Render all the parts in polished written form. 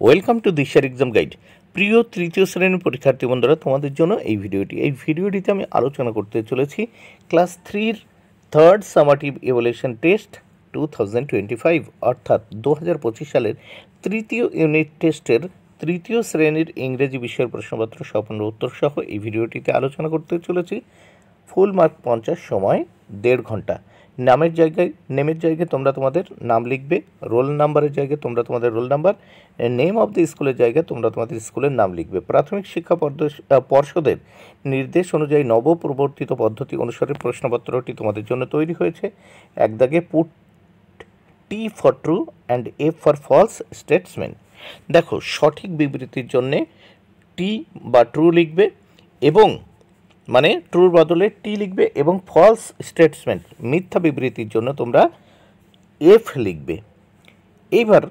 Welcome to দিশার exam guide. প্রিয় তৃতীয় শ্রেণীর পরীক্ষার্থী বন্ধুরা, তোমাদের জন্য এই ভিডিওটিতে আমি আলোচনা করতে চলেছি ক্লাস 3-র থার্ড সামাটিভ ইভ্যালুয়েশন টেস্ট 2025 অর্থাৎ 2025 সালের তৃতীয় ইউনিট টেস্টের তৃতীয় শ্রেণীর ইংরেজি বিষয়ের প্রশ্নপত্র সম্পূর্ণ উত্তর সহ এই ভিডিওটিতে আলোচনা করতে চলেছি। ফুল মার্ক 50, সময় 1.5 ঘন্টা। নেমের জায়গায় তোমরা তোমাদের নাম লিখবে, রোল নাম্বারের জায়গায় তোমরা তোমাদের roll number, name of the স্কুলের জায়গায় তোমরা তোমাদের স্কুলের নাম লিখবে। প্রাথমিক শিক্ষা পর্ষদের নির্দেশ অনুযায়ী নবপ্রবর্তিত পদ্ধতি অনুসারে প্রশ্নপত্রটি তোমাদের জন্য তৈরি হয়েছে। এক দাগে put T for true and F for false statement. দেখো, সঠিক বিবৃতির জন্যে টি বা ট্রু লিখবে এবং মানে ট্রুর বদলে টি লিখবে, এবং ফলস স্টেটসমেন্ট মিথ্যা বিবৃতির জন্য তোমরা এফ লিখবে। এইবার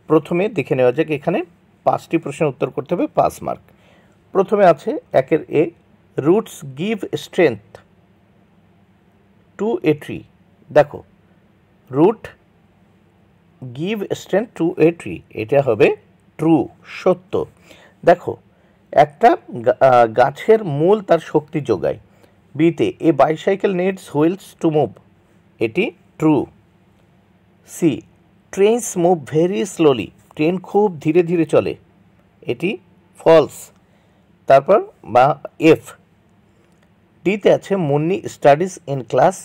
প্রথমে দেখে নেওয়া যাক, এখানে 5টি প্রশ্নের উত্তর করতে হবে 5 মার্ক। প্রথমে আছে 1-এর A, roots give strength to a tree. দেখো, root give strength to a tree, এটা হবে ট্রু, সত্য। দেখো, একটা গাছের মূল তার শক্তি যোগায়। বিতে, a bicycle needs wheels to move, এটি true. C, trains move very slowly, train খুব ধীরে ধীরে চলে, এটি ফলস। তারপর বা এফ। ডিতে আছে মুন্নি স্টাডিজ ইন ক্লাস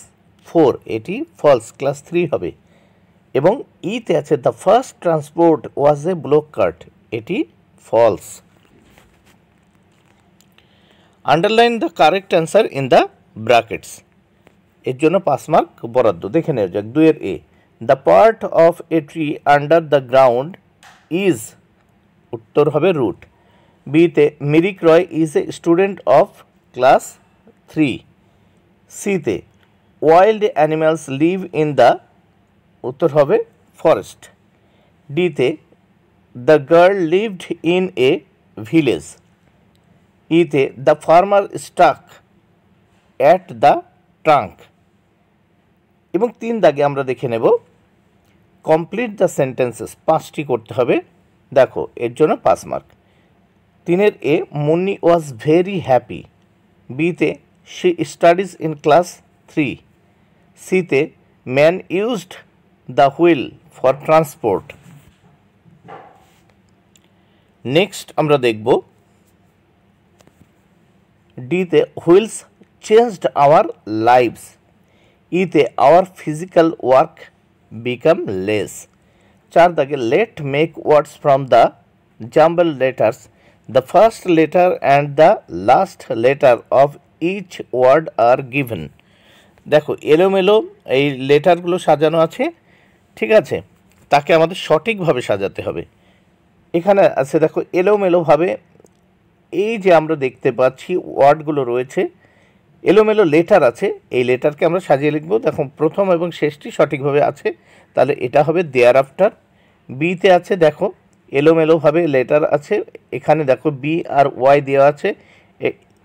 4, এটি ফলস, ক্লাস 3 হবে। এবং ইতে আছে the first transport was a block cart, এটি false. Underline the correct answer in the brackets, এর জন্য 5 মার্ক বরাদ্দ। দেখে নেওয়া যাক 2-এর A, the part of a tree under the ground is, উত্তর হবে রুট। বিতে, Mirik Roy is a student of class 3। সিতে, wild animals live in the, উত্তর হবে ফরেস্ট। ডিতে, the girl lived in a village. ইতে, the farmer Starc at the trunk. এবং 3 দাগে আমরা দেখে নেব কমপ্লিট দ্য সেন্টেন্সেস, 5টি করতে হবে। দেখো, এর জন্য 5 মার্ক। 3-এর A, Munni was very happy. বিতে, শি স্টাডিজ ইন ক্লাস 3। সিতে, man used the wheel for transport. Next আমরা দেখব ডিতে, হুইলস চেঞ্জড আওয়ার লাইভস। ইতে, our physical work become less. 4 দাগে, let make words from the jumble letters, the first letter and the last letter of each word are given. দেখো, এলোমেলো এই লেটারগুলো সাজানো আছে, ঠিক আছে, তাকে আমাদের সঠিকভাবে সাজাতে হবে। এখানে আছে দেখো, এলোমেলোভাবে এই যে আমরা দেখতে পাচ্ছি ওয়ার্ডগুলো রয়েছে, এলোমেলো লেটার আছে, এই লেটারকে আমরা সাজিয়ে লিখব। দেখো, প্রথম এবং শেষটি সঠিকভাবে আছে, তাহলে এটা হবে দেয়ার আফটার। বিতে আছে, দেখো এলোমেলোভাবে লেটার আছে, এখানে দেখো বি আর ওয়াই দেওয়া আছে,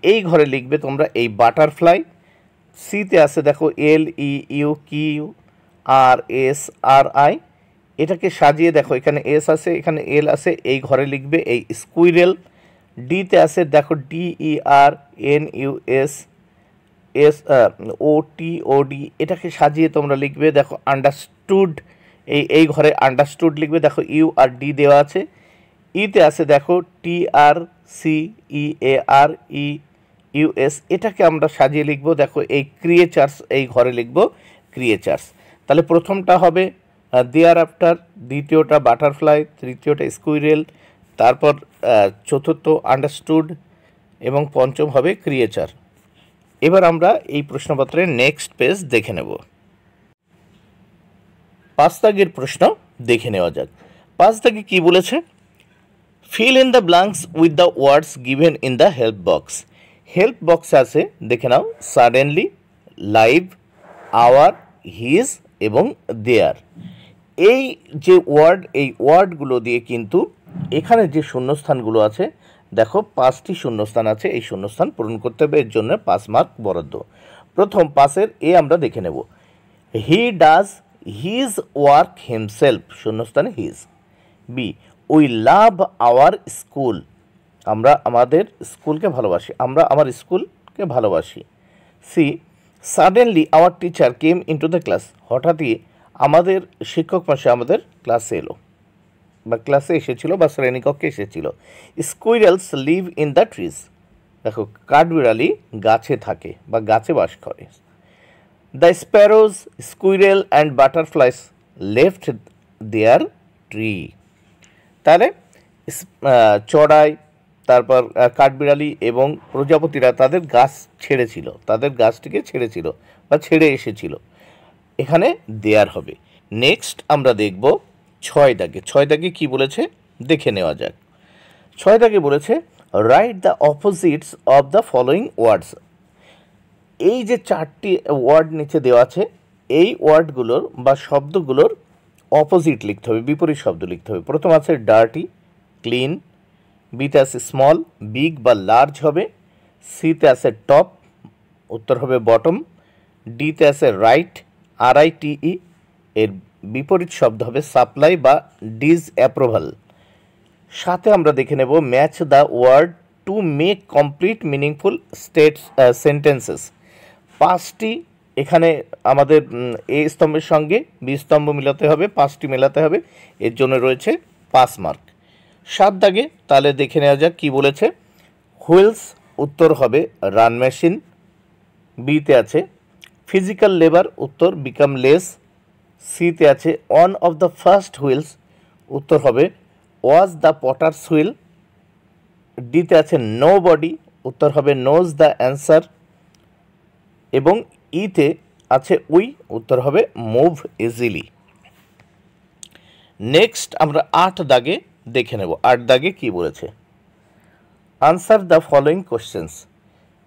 এই ঘরে লিখবে তোমরা এই বাটারফ্লাই। সিতে আছে দেখো L E U Q R S R I, এটাকে সাজিয়ে দেখো এখানে এস আছে, এখানে এল আছে, এই ঘরে লিখবে এই স্কুইরেল। ডিতে আছে দেখো D E R N U S S O T O D, এটাকে সাজিয়ে তোমরা লিখবে দেখো আন্ডারস্টুড, এই ঘরে আন্ডারস্টুড লিখবে, দেখো ইউ আর ডি দেওয়া আছে। ইতে আছে দেখো টি আর সি ই এ আর ই ইউ এস, এটাকে আমরা সাজিয়ে লিখব দেখো এই ক্রিয়েচার্স, এই ঘরে লিখব ক্রিয়েচার্স। তাহলে প্রথমটা হবে দেয়ার আফটার, দ্বিতীয়টা বাটারফ্লাই, তৃতীয়টা স্কুইরেল, তারপর চতুর্থ আন্ডারস্টুড এবং পঞ্চম হবে ক্রিয়েচার। এবার আমরা এই প্রশ্নপত্রের নেক্সট পেজ দেখে নেব। 5 দাগের প্রশ্ন দেখে নেওয়া যাক। 5 দাগে কি বলেছে, fill in the blanks with the words given in the help box. Help বক্সে আছে, দেখে নাও, সাডেনলি, লাইভ, আওয়ার, হিজ এবং দেয়ার। এই যে ওয়ার্ড, এই ওয়ার্ডগুলো দিয়ে কিন্তু এখানে যে শূন্যস্থানগুলো আছে, দেখো 5টি শূন্যস্থান আছে, এই শূন্যস্থান পূরণ করতে হবে, এর জন্য 5 মার্ক বরাদ্দ। প্রথম 5-এর এ আমরা দেখে নেব, he does his work himself, শূন্যস্থানে his. B, we love our school, আমরা আমাদের স্কুলকে ভালোবাসি, আমরা আমার স্কুলকে ভালোবাসি। C, suddenly our teacher came into the class, হঠাৎই আমাদের শিক্ষক মশাই আমাদের ক্লাসে এলো বা ক্লাসে এসেছিল বা শ্রেণীকক্ষে এসেছিল। Squirrels live in the trees, দেখো কাঠবিড়ালি গাছে থাকে বা গাছে বাস করে। The sparrows, squirrel and butterflies left their tree, তাহলে চড়াই, তারপর কাঠবিড়ালি এবং প্রজাপতিরা তাদের গাছ ছেড়েছিল, তাদের গাছটিকে ছেড়েছিল বা ছেড়ে এসেছিল, এখানে দেয়ার হবে। নেক্সট আমরা দেখব 6 দাগে। 6 দাগে কী বলেছে দেখে নেওয়া যাক। 6 দাগে বলেছে write the opposites of the following ওয়ার্ডস, এই যে 4টি ওয়ার্ড নিচে দেওয়া আছে এই ওয়ার্ডগুলোর বা শব্দগুলোর অপোজিট লিখতে হবে, বিপরীত শব্দ লিখতে হবে। প্রথম আছে ডার্টি, ক্লিন, বিতে আছে স্মল, বিগ বা লার্জ হবে, সিতে আছে টপ, উত্তর হবে বটম, ডিতে আছে রাইট, RITE, এর বিপরীত শব্দ হবে সাপ্লাই বা ডিসঅ্যাপ্রুভাল। সাথে আমরা দেখে নেব match the word to make complete meaningful sentences, 5টি এখানে আমাদের এ স্তম্ভের সঙ্গে বি স্তম্ভ মিলাতে হবে, 5টি মেলাতে হবে, এর জন্য রয়েছে 5 মার্ক। 7 দাগে তাহলে দেখে নেওয়া যাক কী বলেছে। হুইলস, উত্তর হবে রান মেশিন, বিতে আছে ফিজিক্যাল লেবার, উত্তর বিকাম লেস, সিতে আছে on of the first wheels, উত্তর হবে ওয়াজ দ্য পটার্স হুইল, ডিতে আছে নো বডি, উত্তর হবে নোজ দ্য অ্যান্সার, এবং ইতে আছে উই, উত্তর হবে মুভ ইজিলি। নেক্সট আমরা 8 দাগে দেখে নেব। 8 দাগে কি বলেছে, আনসার দ্য ফলোয়িং কোশ্চেন্স,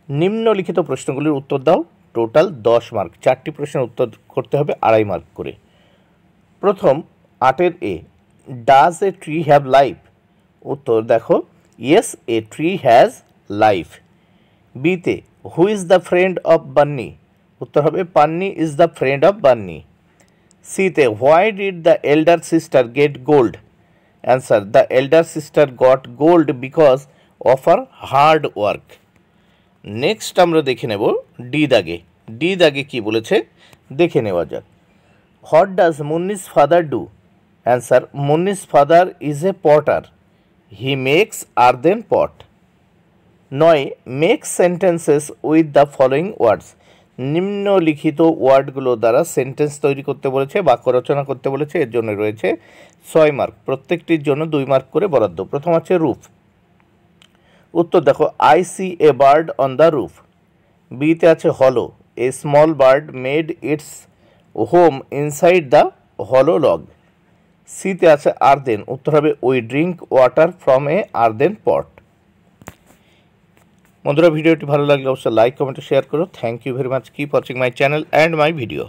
নিম্নলিখিত প্রশ্নগুলির উত্তর দাও, টোটাল 10 মার্ক, 4টি প্রশ্নের উত্তর করতে হবে 2.5 মার্ক করে। প্রথম 8-এর A, does a tree have life, উত্তর দেখো yes a tree has life. বিতে who is the friend of Bunny, উত্তর হবে Penny is the friend of Bunny. সিতে why did the elder sister get gold, answer the elder sister got gold because of her hard work. Next আমরা দেখে নেব D দাগে। D দাগে কী বলেছে দেখে নেওয়া যাক। What does Munni's father do, answer Munni's father is a potter, he makes earthen pot. 9, make sentences with the following words, নিম্নলিখিত ওয়ার্ডগুলো দ্বারা সেন্টেন্স তৈরি করতে বলেছে, বাক্য রচনা করতে বলেছে, এর জন্য রয়েছে 6 মার্ক, প্রত্যেকটির জন্য 2 মার্ক করে বরাদ্দ। প্রথম আছে রুফ, উত্তর দেখো I see a bird on the roof. বিতে আছে hollow, a small bird made its home inside the hollow log. সিতে আছে আর্দেন, উত্তর হবে we drink water from a earthen pot. বন্ধুরা ভিডিওটি ভালো লাগলে অবশ্যই লাইক কমেন্ট শেয়ার করো। Thank you very much, keep watching my channel and my video.